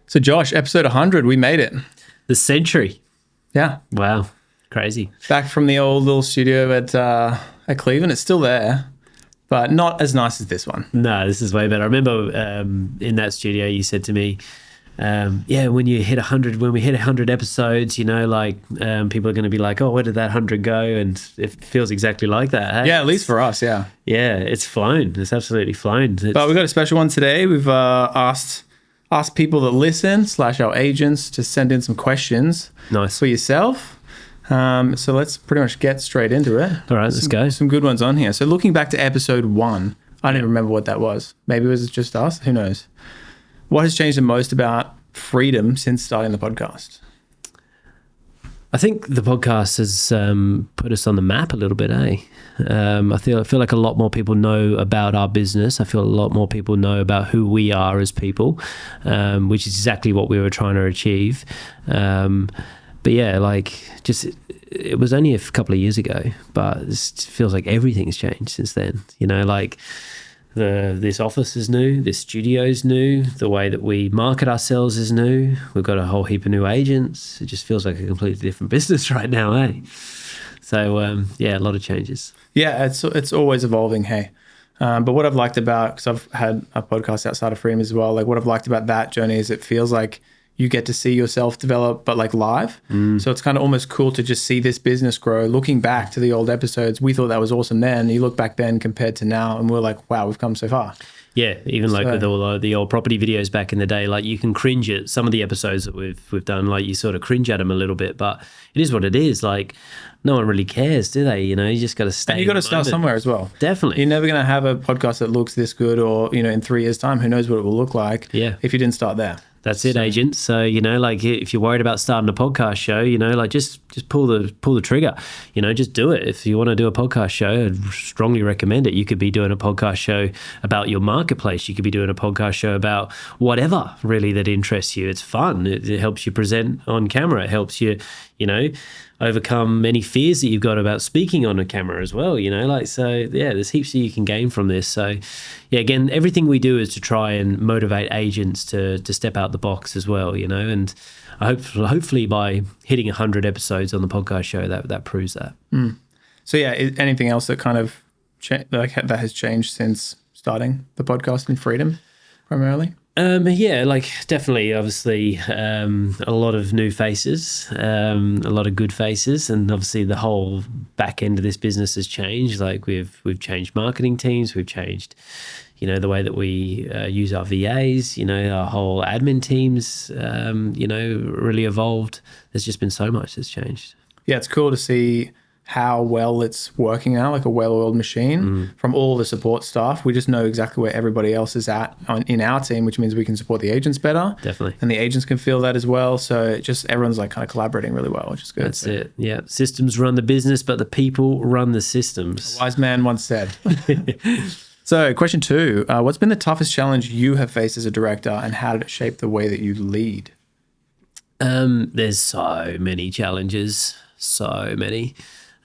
So Josh, episode 100, we made it. The century. Yeah. Wow. Crazy. Back from the old little studio at Cleveland. It's still there, but not as nice as this one. No, this is way better. I remember in that studio you said to me, when we hit 100 episodes, people are going to be like, oh, where did that 100 go? And it feels exactly like that. Hey? Yeah, at least for us, yeah. Yeah, it's flown. It's absolutely flown. But we've got a special one today. We've asked people that listen / our agents to send in some questions for yourself. So let's pretty much get straight into it. All right, let's go. Some good ones on here. So looking back to episode 1, I don't even remember what that was. Maybe it was just us. Who knows? What has changed the most about freedom since starting the podcast? I think the podcast has put us on the map a little bit, eh? I feel like a lot more people know about our business. I feel a lot more people know about who we are as people, which is exactly what we were trying to achieve. But yeah, it was only a couple of years ago, but it feels like everything's changed since then. This office is new, this studio is new, the way that we market ourselves is new. We've got a whole heap of new agents. It just feels like a completely different business right now, eh? So a lot of changes. Yeah, it's always evolving, hey. But what I've liked about, because I've had a podcast outside of Freedom as well, what I've liked about that journey is it feels like you get to see yourself develop, but live. So it's kind of almost cool to just see this business grow. Looking back to the old episodes, we thought that was awesome then. You look back then compared to now, and we're like, wow, we've come so far. Yeah, even with all the old property videos back in the day, you can cringe at some of the episodes that we've done. You sort of cringe at them a little bit, but it is what it is. No one really cares, do they? You just got to stay. And you got to start somewhere as well. Definitely. You're never going to have a podcast that looks this good, or in 3 years' time, who knows what it will look like? Yeah. If you didn't start there. That's it, agent. So, if you're worried about starting a podcast show, just pull the trigger, just do it. If you want to do a podcast show, I'd strongly recommend it. You could be doing a podcast show about your marketplace. You could be doing a podcast show about whatever really that interests you. It's fun. It helps you present on camera. It helps you, overcome any fears that you've got about speaking on a camera as well, there's heaps that you can gain from this. So yeah, again, everything we do is to try and motivate agents to step out the box as well, and hopefully by hitting 100 episodes on the podcast show, that proves that. So yeah, anything else that kind of that has changed since starting the podcast in Freedom primarily? Definitely, obviously, a lot of new faces, a lot of good faces, and obviously the whole back end of this business has changed. We've changed marketing teams, we've changed, the way that we use our VAs, our whole admin teams, really evolved. There's just been so much that's changed. Yeah, it's cool to see how well it's working now, like a well-oiled machine. From all the support staff. We just know exactly where everybody else is at in our team, which means we can support the agents better. Definitely. And the agents can feel that as well. So everyone's kind of collaborating really well, which is good. That's it. Yeah. Systems run the business, but the people run the systems. A wise man once said. So question 2, what's been the toughest challenge you have faced as a director, and how did it shape the way that you lead? There's so many challenges, so many.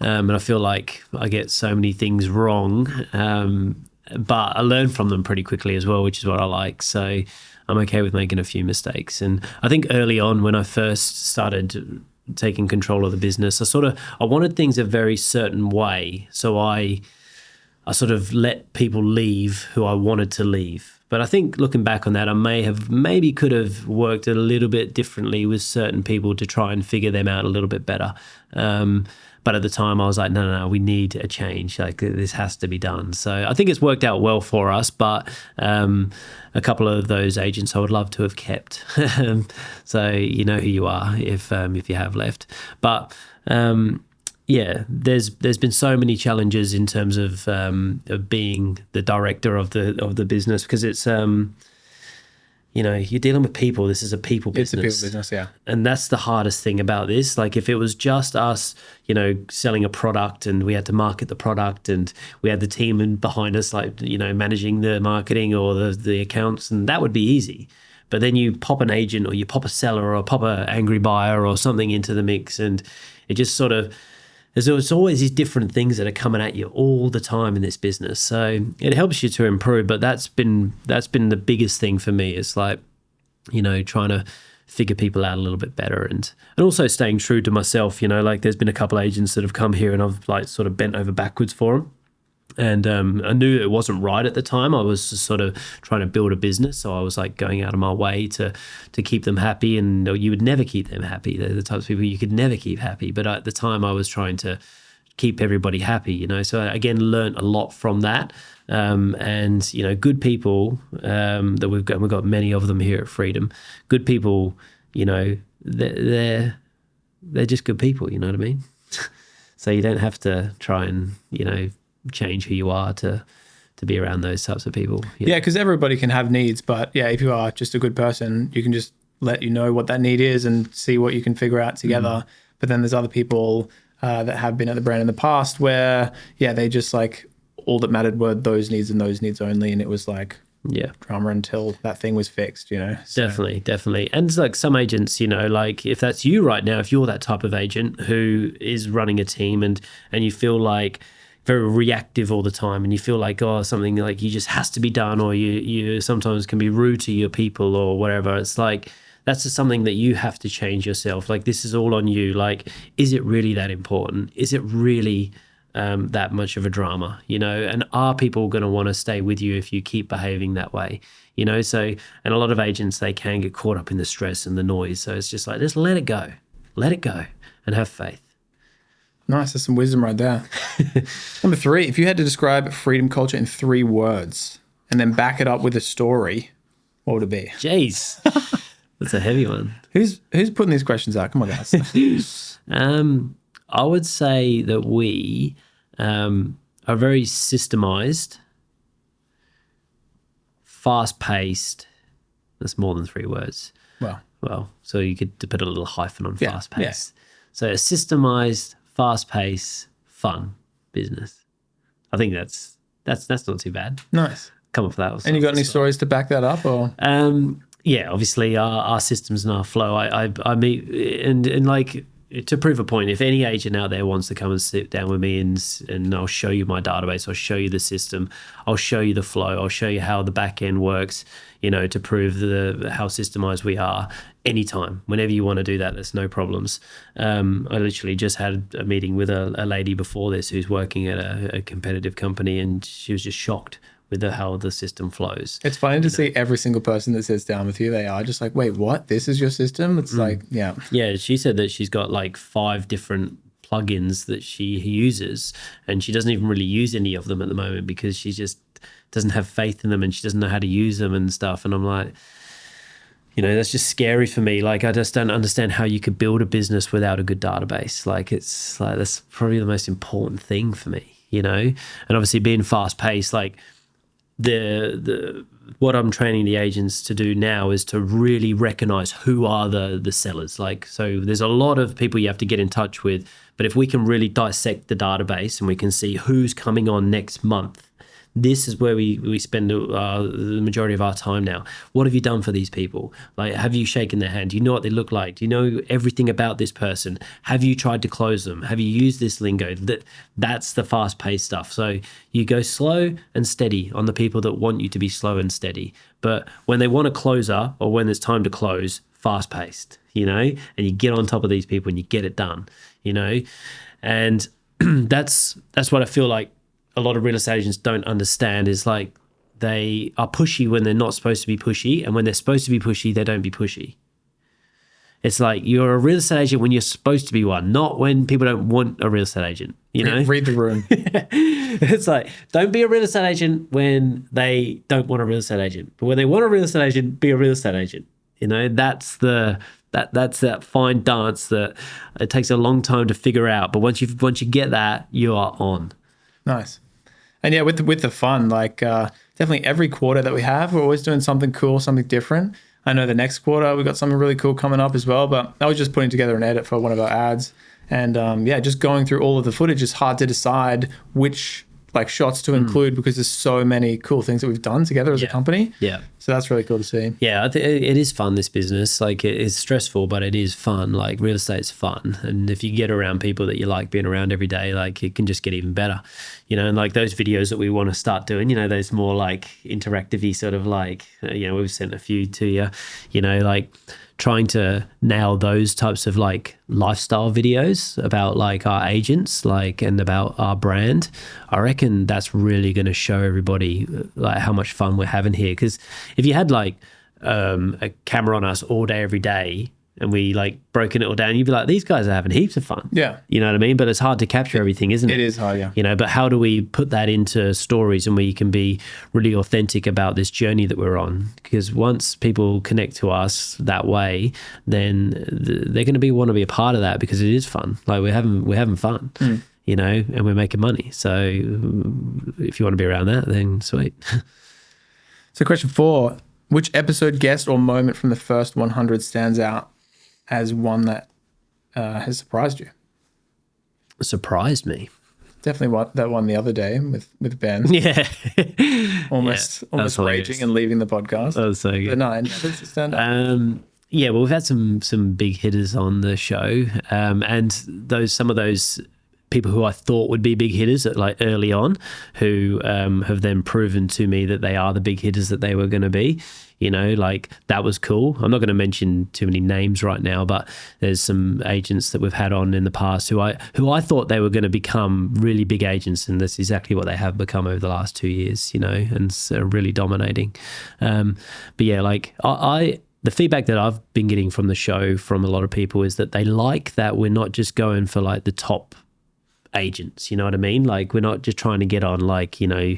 And I feel like I get so many things wrong, but I learn from them pretty quickly as well, which is what I like. So I'm okay with making a few mistakes. And I think early on when I first started taking control of the business, I wanted things a very certain way. So I sort of let people leave who I wanted to leave. But I think looking back on that, I maybe could have worked a little bit differently with certain people to try and figure them out a little bit better. But at the time I was like, no, we need a change. This has to be done. So I think it's worked out well for us, but a couple of those agents I would love to have kept. So you know who you are if you have left. But there's been so many challenges in terms of being the director of the business, because it's you're dealing with people. This is a people business. It's a people business, yeah. And that's the hardest thing about this. If it was just us, selling a product and we had to market the product and we had the team behind us, managing the marketing or the accounts, and that would be easy. But then you pop an agent or you pop a seller or pop an angry buyer or something into the mix, and it just sort of, there's always these different things that are coming at you all the time in this business. So it helps you to improve, but that's been the biggest thing for me. It's trying to figure people out a little bit better, and also staying true to myself. Like there's been a couple of agents that have come here and I've like sort of bent over backwards for them. And I knew it wasn't right at the time. I was just sort of trying to build a business, so I was like going out of my way to keep them happy. And you would never keep them happy. They're the types of people you could never keep happy. But at the time, I was trying to keep everybody happy. So I, again, learned a lot from that. And good people that we've got many of them here at Freedom. Good people, they're just good people. You know what I mean? So you don't have to try and change who you are to be around those types of people. Yeah, because everybody can have needs, but yeah, if you are just a good person, you can just let you know what that need is and see what you can figure out together. But then there's other people that have been at the brand in the past where, they just like all that mattered were those needs and those needs only, and it was like drama until that thing was fixed. So. Definitely. And it's like some agents, like if that's you right now, if you're that type of agent who is running a team and you feel like very reactive all the time and you feel like, something like you just has to be done, or you sometimes can be rude to your people or whatever. It's like, that's just something that you have to change yourself. Like, this is all on you. Like, is it really that important? Is it really that much of a drama, and are people going to want to stay with you if you keep behaving that way, So, and a lot of agents, they can get caught up in the stress and the noise. So it's just like, just let it go and have faith. Nice. That's some wisdom right there. Number 3, if you had to describe freedom culture in 3 words and then back it up with a story, what would it be? Jeez. That's a heavy one. Who's putting these questions out? Come on, guys. I would say that we are very systemized, fast-paced. That's more than 3 words. Well, so you could put a little hyphen on fast-paced. Yeah. So a systemized, fast-paced, fun business. I think that's not too bad. Nice. Come up with that. And you got any stories to back that up, or? Yeah, obviously our systems and our flow. I meet and like, to prove a point, if any agent out there wants to come and sit down with me and I'll show you my database, I'll show you the system, I'll show you the flow, I'll show you how the back end works, to prove how systemized we are. Anytime, whenever you want to do that, there's no problems. I literally just had a meeting with a lady before this who's working at a competitive company, and she was just shocked with how the system flows. It's funny to see every single person that sits down with you. They are just like, wait, what? This is your system? It's like, yeah. Yeah, she said that she's got like 5 different plugins that she uses, and she doesn't even really use any of them at the moment because she just doesn't have faith in them and she doesn't know how to use them and stuff. And I'm like, that's just scary for me. Like, I just don't understand how you could build a business without a good database. Like, it's like, that's probably the most important thing for me, And obviously being fast paced, like, the what I'm training the agents to do now is to really recognize who are the sellers. Like, so there's a lot of people you have to get in touch with, but if we can really dissect the database and we can see who's coming on next month, this is where we spend the majority of our time now. What have you done for these people? Like, have you shaken their hand? Do you know what they look like? Do you know everything about this person? Have you tried to close them? Have you used this lingo? That's the fast-paced stuff. So you go slow and steady on the people that want you to be slow and steady. But when they want a closer or when it's time to close, fast-paced, and you get on top of these people and you get it done, And that's what I feel like a lot of real estate agents don't understand, is like, they are pushy when they're not supposed to be pushy, and when they're supposed to be pushy, they don't be pushy. It's like, you're a real estate agent when you're supposed to be one, not when people don't want a real estate agent, Read the room. It's like, don't be a real estate agent when they don't want a real estate agent. But when they want a real estate agent, be a real estate agent. That's that fine dance that it takes a long time to figure out. But once you get that, you are on. Nice. And yeah, with the fun, like definitely every quarter that we have, we're always doing something cool, something different. I know the next quarter we've got something really cool coming up as well, but I was just putting together an edit for one of our ads. And just going through all of the footage, it's hard to decide which like shots to include because there's so many cool things that we've done together as a company. Yeah. So that's really cool to see. Yeah, I think it is fun, this business. Like, it is stressful, but it is fun. Like, real estate's fun. And if you get around people that you like being around every day, like, it can just get even better. You know, and like those videos that we want to start doing, you know, those more like interactive-y sort of like, you know, we've sent a few to you, you know, like trying to nail those types of like lifestyle videos about like our agents, like, and about our brand. I reckon that's really going to show everybody like how much fun we're having here. Because if you had like a camera on us all day, every day, and we like broken it all down, you'd be like, these guys are having heaps of fun. Yeah. You know what I mean? But it's hard to capture everything, isn't it? It is hard, yeah. You know, but how do we put that into stories and we can be really authentic about this journey that we're on? Because once people connect to us that way, then they're going to want to be a part of that, because it is fun. Like, we're having fun, you know, and we're making money. So if you want to be around that, then sweet. So question 4, which episode, guest, or moment from the first 100 stands out as one that has surprised you? Surprised me. Definitely that one the other day with Ben. Yeah. almost hilarious. raging and leaving the podcast. That was so good. But no, it doesn't stand out. Yeah, well, we've had some big hitters on the show, and some of those people who I thought would be big hitters like early on, who have then proven to me that they are the big hitters that they were going to be. You know, like, that was cool. I'm not going to mention too many names right now, but there's some agents that we've had on in the past who I thought they were going to become really big agents, and that's exactly what they have become over the last 2 years, you know, and so really dominating. But yeah, like the feedback that I've been getting from the show from a lot of people is that they like that we're not just going for like the top agents, you know what I mean? Like, we're not just trying to get on like, you know,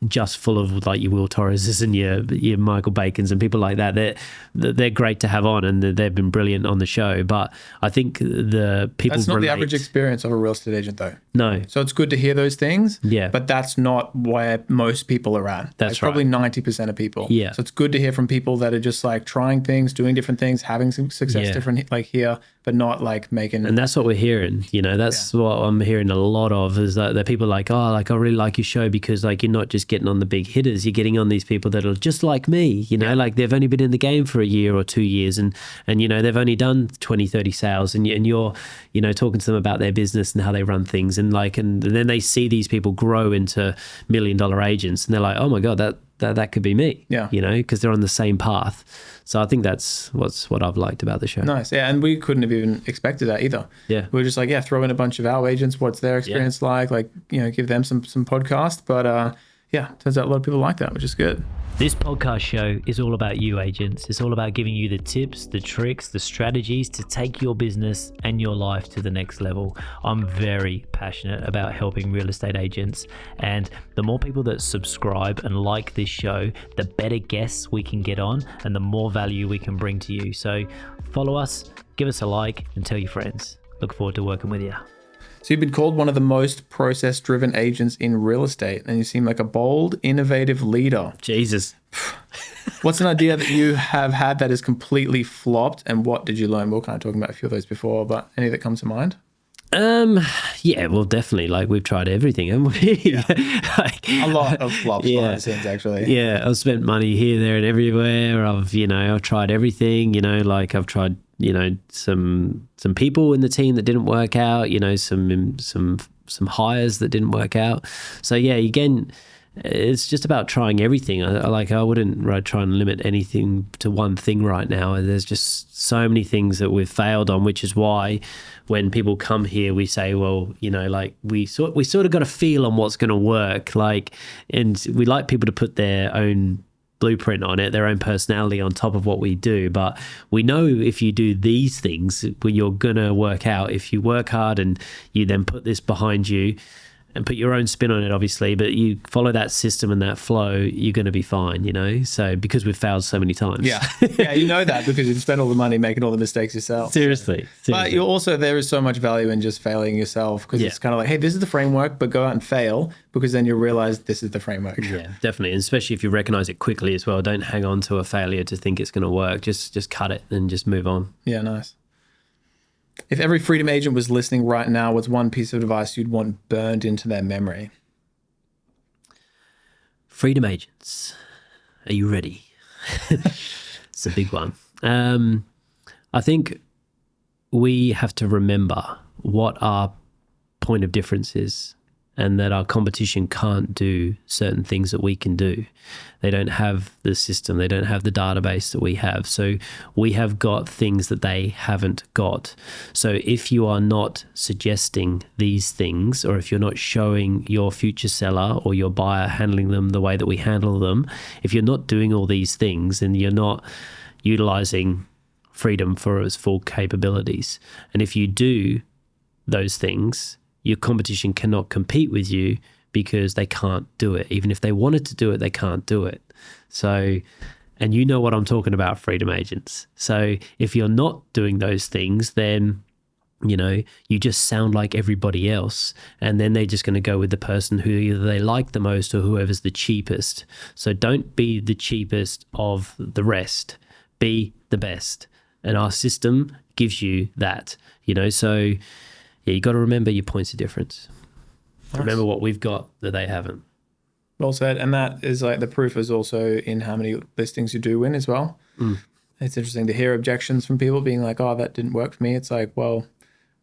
just full of like your Will Torreses and your Michael Bacons and people like that. They're great to have on, and they've been brilliant on the show. But I think the people that's not the average experience of a real estate agent, though. No. So it's good to hear those things. Yeah. But that's not where most people are at. That's probably 90% of people. Yeah. So it's good to hear from people that are just like trying things, doing different things, having some success different like here, but not like making. And that's what we're hearing. You know, that's what I'm hearing a lot of, is that people are like, oh, like, I really like your show because like you're not just getting on the big hitters, you're getting on these people that are just like me, you know, like they've only been in the game for a year or 2 years, and you know, they've only done 20, 30 sales, and you're, you know, talking to them about their business and how they run things, and then they see these people grow into $1 million agents, and they're like, oh my God, that could be me. Yeah. You know, because they're on the same path. So I think that's what I've liked about the show. Nice. Yeah. And we couldn't have even expected that either. Yeah. We were just like, throw in a bunch of our agents. What's their experience like? Like, you know, give them some podcast. But turns out a lot of people like that, which is good. This podcast show is all about you, agents. It's all about giving you the tips, the tricks, the strategies to take your business and your life to the next level. I'm very passionate about helping real estate agents, and the more people that subscribe and like this show, the better guests we can get on and the more value we can bring to you. So follow us, give us a like, and tell your friends. Look forward to working with you. So you've been called one of the most process-driven agents in real estate, and you seem like a bold, innovative leader. Jesus. What's an idea that you have had that is completely flopped, and what did you learn? We were kind of talking about a few of those before, but any that come to mind? Yeah, well, definitely. Like, we've tried everything, haven't we? Yeah. A lot of flops behind the scenes, actually. Yeah, I've spent money here, there, and everywhere. I've tried everything. You know, like I've tried, you know, some people in the team that didn't work out. You know, some hires that didn't work out. So yeah, again, it's just about trying everything. I wouldn't try and limit anything to one thing right now. There's just so many things that we've failed on, which is why when people come here, we say, well, you know, like we sort of got a feel on what's going to work. Like, and we like people to put their own blueprint on it, their own personality on top of what we do. But we know if you do these things, you're going to work out. If you work hard and you then put this behind you and put your own spin on it, obviously, but you follow that system and that flow, you're going to be fine, you know? So because we've failed so many times. Yeah. Yeah, you know that because you've spent all the money making all the mistakes yourself. Seriously. But you also, there is so much value in just failing yourself, because it's kind of like, hey, this is the framework, but go out and fail, because then you realize this is the framework. Yeah, definitely. And especially if you recognize it quickly as well. Don't hang on to a failure to think it's going to work. Just cut it and just move on. Yeah, nice. If every freedom agent was listening right now, what's one piece of advice you'd want burned into their memory? Freedom agents, are you ready? It's a big one. I think we have to remember what our point of difference is, and that our competition can't do certain things that we can do. They don't have the system, they don't have the database that we have. So we have got things that they haven't got. So if you are not suggesting these things, or if you're not showing your future seller or your buyer handling them the way that we handle them, if you're not doing all these things, then you're not utilizing freedom for its full capabilities. And if you do those things, your competition cannot compete with you because they can't do it. Even if they wanted to do it, they can't do it. So, and you know what I'm talking about, freedom agents. So if you're not doing those things, then, you know, you just sound like everybody else. And then they're just going to go with the person who either they like the most or whoever's the cheapest. So don't be the cheapest of the rest. Be the best. And our system gives you that, you know, so yeah, you got to remember your points of difference. Nice. Remember what we've got that they haven't. Well said. And that is like the proof is also in how many listings you do win as well. It's interesting to hear objections from people being like, oh, that didn't work for me. It's like, well,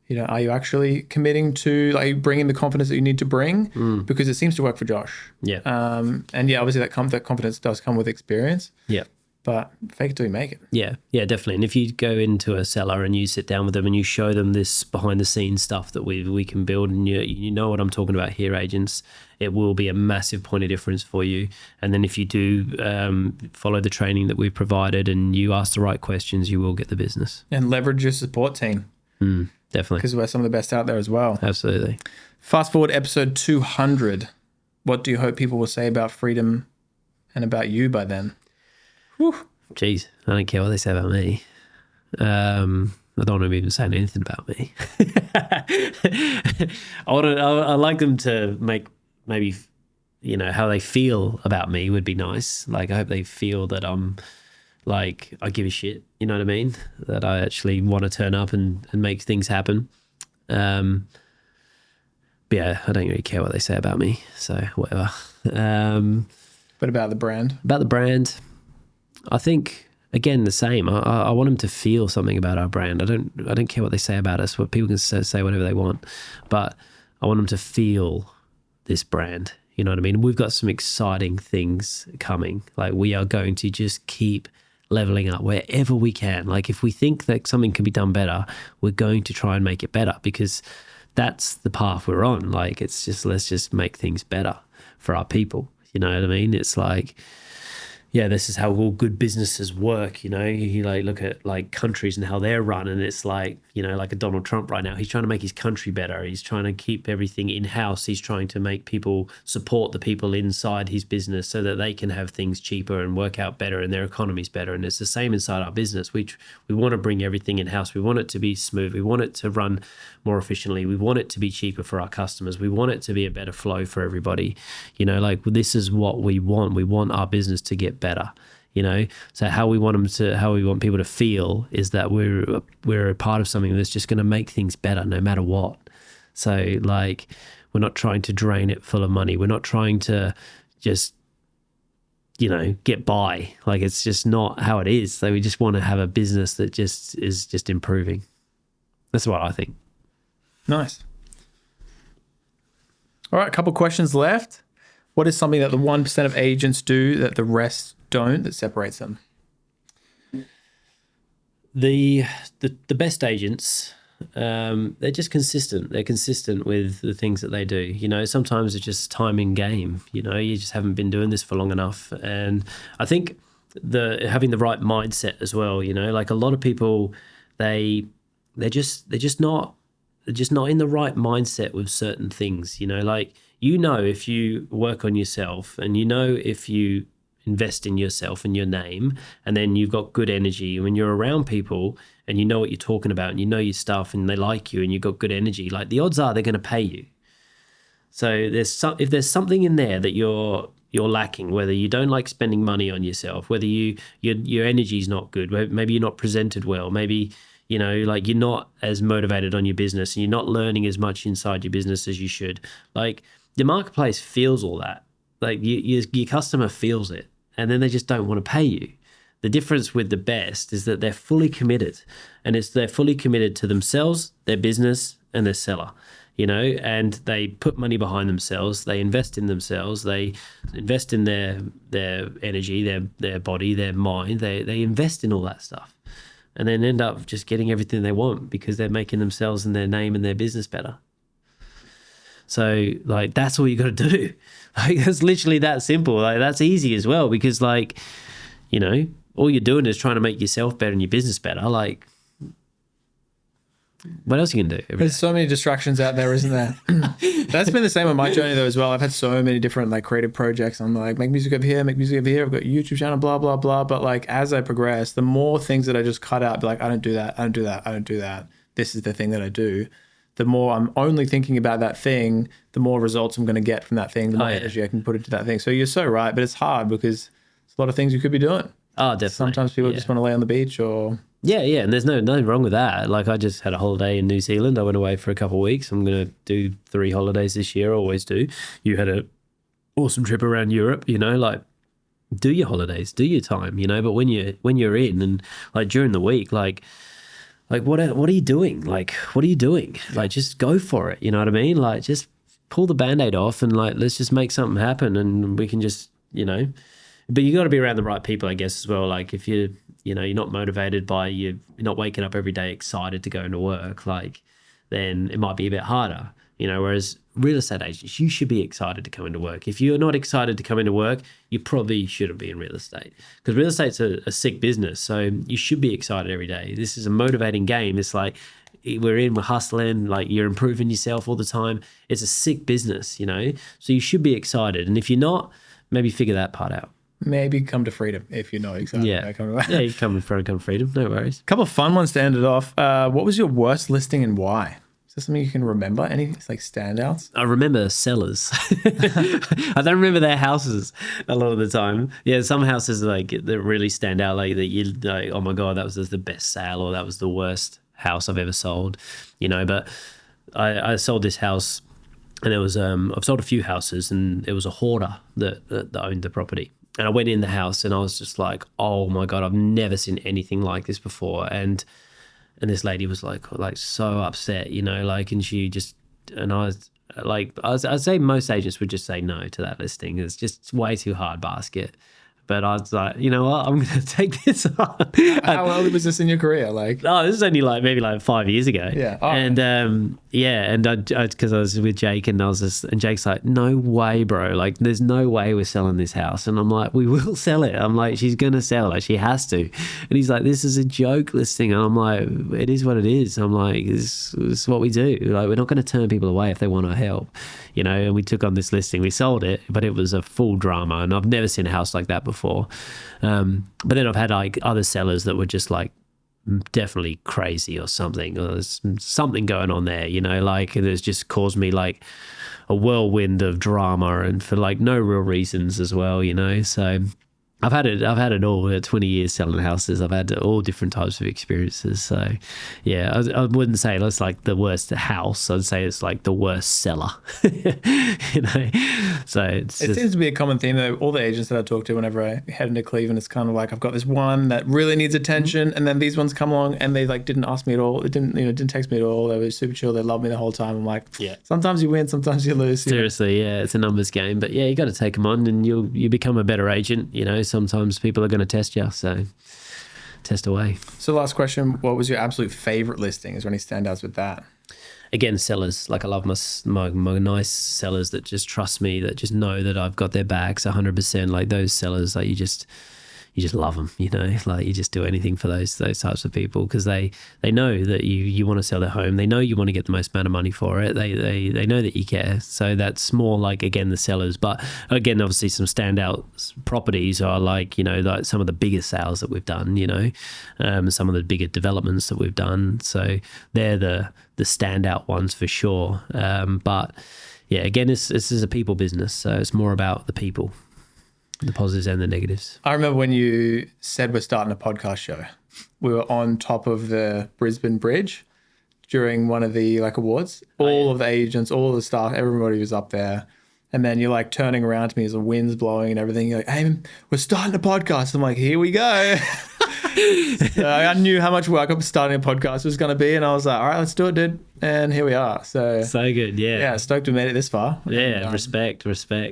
you know, are you actually committing to like bringing the confidence that you need to bring? Because it seems to work for Josh. Yeah. And yeah, obviously that confidence does come with experience. Yeah. But fake it till you make it. Yeah, definitely. And if you go into a seller and you sit down with them and you show them this behind the scenes stuff that we can build, and you know what I'm talking about here, agents, it will be a massive point of difference for you. And then if you do follow the training that we've provided and you ask the right questions, you will get the business. And leverage your support team. Definitely. Because we're some of the best out there as well. Absolutely. Fast forward episode 200. What do you hope people will say about freedom and about you by then? Whew. Jeez, I don't care what they say about me. I don't want to even say anything about me. I like them to make maybe, you know, how they feel about me would be nice. Like I hope they feel that I'm like I give a shit. You know what I mean? That I actually want to turn up and make things happen. But yeah, I don't really care what they say about me. So whatever. But about the brand? About the brand. I think again the same. I want them to feel something about our brand. I don't care what they say about us. What people can say whatever they want, but I want them to feel this brand. You know what I mean? We've got some exciting things coming. Like we are going to just keep leveling up wherever we can. Like if we think that something can be done better, we're going to try and make it better because that's the path we're on. Like it's just let's just make things better for our people. You know what I mean? It's like, yeah, this is how all good businesses work, you know. You like look at like countries and how they're run, and it's like, you know, like a Donald Trump right now. He's trying to make his country better. He's trying to keep everything in-house. He's trying to make people support the people inside his business so that they can have things cheaper and work out better and their economy's better. And it's the same inside our business. We want to bring everything in-house. We want it to be smooth. We want it to run more efficiently. We want it to be cheaper for our customers. We want it to be a better flow for everybody. You know, like this is what we want. We want our business to get better. You know, so how we want people to feel is that we're a part of something that's just going to make things better no matter what. So like, we're not trying to drain it full of money. We're not trying to just, you know, get by. Like it's just not how it is. So we just want to have a business that just is just improving. That's what I think. Nice. All right, a couple questions left. What is something that the 1% of agents do that the rest don't that separates them? The best agents, they're just consistent. They're consistent with the things that they do. You know, sometimes it's just timing game. You know, you just haven't been doing this for long enough. And I think having the right mindset as well. You know, like a lot of people, they're just not in the right mindset with certain things. You know, like you know if you work on yourself and you know if you invest in yourself and your name, and then you've got good energy. When you're around people and you know what you're talking about and you know your stuff and they like you and you've got good energy, like the odds are they're going to pay you. So if there's something in there that you're lacking, whether you don't like spending money on yourself, whether your energy's not good, maybe you're not presented well, maybe, you know, like you're not as motivated on your business and you're not learning as much inside your business as you should. Like the marketplace feels all that. Like your customer feels it. And then they just don't want to pay you. The difference with the best is that they're fully committed, and they're fully committed to themselves, their business, and their seller, and they put money behind themselves. They invest in themselves. They invest in their energy, their body, their mind. They invest in all that stuff, and then end up just getting everything they want because they're making themselves and their name and their business better. So like, that's all you got to do. Like, it's literally that simple. Like, that's easy as well, because like, all you're doing is trying to make yourself better and your business better. Like, what else you can do? There's so many distractions out there, isn't there? That's been the same on my journey though as well. I've had so many different like creative projects. I'm like, make music over here, make music over here. I've got a YouTube channel, blah, blah, blah. But like, as I progress, the more things that I just cut out, be like, I don't do that. I don't do that. I don't do that. This is the thing that I do. The more I'm only thinking about that thing, the more results I'm going to get from that thing, the more energy I can put into that thing. So you're so right, but it's hard because there's a lot of things you could be doing. Oh, definitely. Sometimes people just want to lay on the beach or... Yeah, and there's nothing wrong with that. Like, I just had a holiday in New Zealand. I went away for a couple of weeks. I'm going to do 3 holidays this year, always do. You had an awesome trip around Europe, like, do your holidays, do your time, but when you're in and like during the week, like what are you doing? Like, what are you doing? Like, just go for it. You know what I mean? Like, just pull the Band-Aid off and like, let's just make something happen, and we can just, but you got to be around the right people, I guess, as well. Like, if you're not motivated by you're not waking up every day excited to go into work, like, then it might be a bit harder, whereas real estate agents, you should be excited to come into work. If you're not excited to come into work, you probably shouldn't be in real estate, because real estate's a sick business. So you should be excited every day. This is a motivating game. It's like, we're hustling, like, you're improving yourself all the time. It's a sick business, so you should be excited. And if you're not, maybe figure that part out. Maybe come to freedom if you're not excited. Yeah, you come to freedom. No worries. A couple of fun ones to end it off. What was your worst listing and why? Is there something you can remember? Any like standouts? I remember sellers. I don't remember their houses a lot of the time. Yeah, some houses like that really stand out, like that you like, oh my God, that was the best sale, or that was the worst house I've ever sold. But I sold this house, and it was I've sold a few houses, and it was a hoarder that owned the property. And I went in the house and I was just like, oh my God, I've never seen anything like this before. And this lady was like so upset, and she just, and I was like, I'd say most agents would just say no to that listing. It's just way too hard basket. But I was like, you know what, I'm going to take this on. How early was this in your career? Like, this is only maybe 5 years ago. Yeah. Oh. And because I was with Jake, and and Jake's like, no way, bro. Like, there's no way we're selling this house. And I'm like, we will sell it. I'm like, she's going to sell it. She has to. And he's like, this is a joke listing. And I'm like, it is what it is. I'm like, this is what we do. Like, we're not going to turn people away if they want our help, and we took on this listing. We sold it, but it was a full drama. And I've never seen a house like that before. But then I've had like other sellers that were just like definitely crazy or something, or there's something going on there, like it's just caused me like a whirlwind of drama, and for like no real reasons as well, so I've had it all. 20 years selling houses. I've had all different types of experiences. So, yeah, I wouldn't say it's like the worst house. I'd say it's like the worst seller. So it seems to be a common theme though. All the agents that I talk to whenever I head into Cleveland, it's kind of like I've got this one that really needs attention, and then these ones come along and they like didn't ask me at all. It didn't text me at all. They were super chill. They loved me the whole time. I'm like, yeah. Sometimes you win, sometimes you lose. Seriously, yeah, it's a numbers game. But yeah, you got to take them on, and you become a better agent. Sometimes people are going to test you, so test away. So last question, what was your absolute favorite listing? Is there any standouts with that? Again, sellers. Like, I love my nice sellers that just trust me, that just know that I've got their backs 100%. Like, those sellers, like, you just love them, like you just do anything for those types of people, because they know that you want to sell their home. They know you want to get the most amount of money for it. They know that you care. So that's more like, again, the sellers. But again, obviously some standout properties are like some of the biggest sales that we've done, some of the bigger developments that we've done. So they're the standout ones for sure. But yeah, again, this is a people business. So it's more about the people. The positives and the negatives. I remember when you said we're starting a podcast show. We were on top of the Brisbane Bridge during one of the awards. All of the agents, all of the staff, everybody was up there. And then you're like turning around to me as the wind's blowing and everything. You're like, hey, we're starting a podcast. I'm like, here we go. So I knew how much work starting a podcast was going to be. And I was like, all right, let's do it, dude. And here we are. So good. Yeah, stoked to have made it this far. Yeah, respect.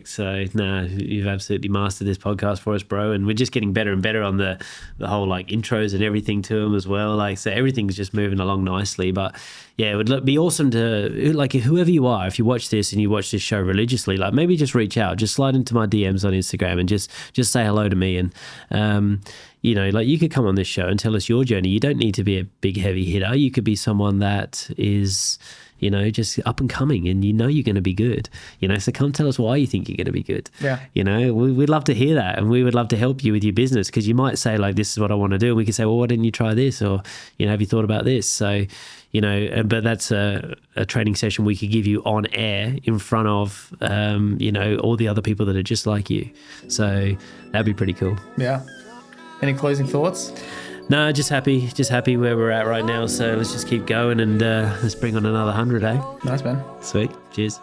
So you've absolutely mastered this podcast for us, bro. And we're just getting better and better on the whole like intros and everything to them as well. Like, so everything's just moving along nicely. But yeah, it would be awesome to, like, whoever you are, if you watch this and you watch this show religiously, like maybe just reach out, just slide into my DMs on Instagram and just say hello to me. And you know, like, you could come on this show and tell us your journey. You don't need to be a big heavy hitter. You could be someone that is, you know, just up and coming, and you know you're going to be good. You know, so come tell us why you think you're going to be good. Yeah. You know, we'd love to hear that, and we would love to help you with your business, because you might say, like, this is what I want to do. And we could say, well, why didn't you try this? Or, you know, have you thought about this? So, you know, but that's a training session we could give you on air in front of, you know, all the other people that are just like you. So that'd be pretty cool. Yeah. Any closing thoughts? No, just happy where we're at right now. So let's just keep going and let's bring on another 100, eh? Nice, man. Sweet. Cheers.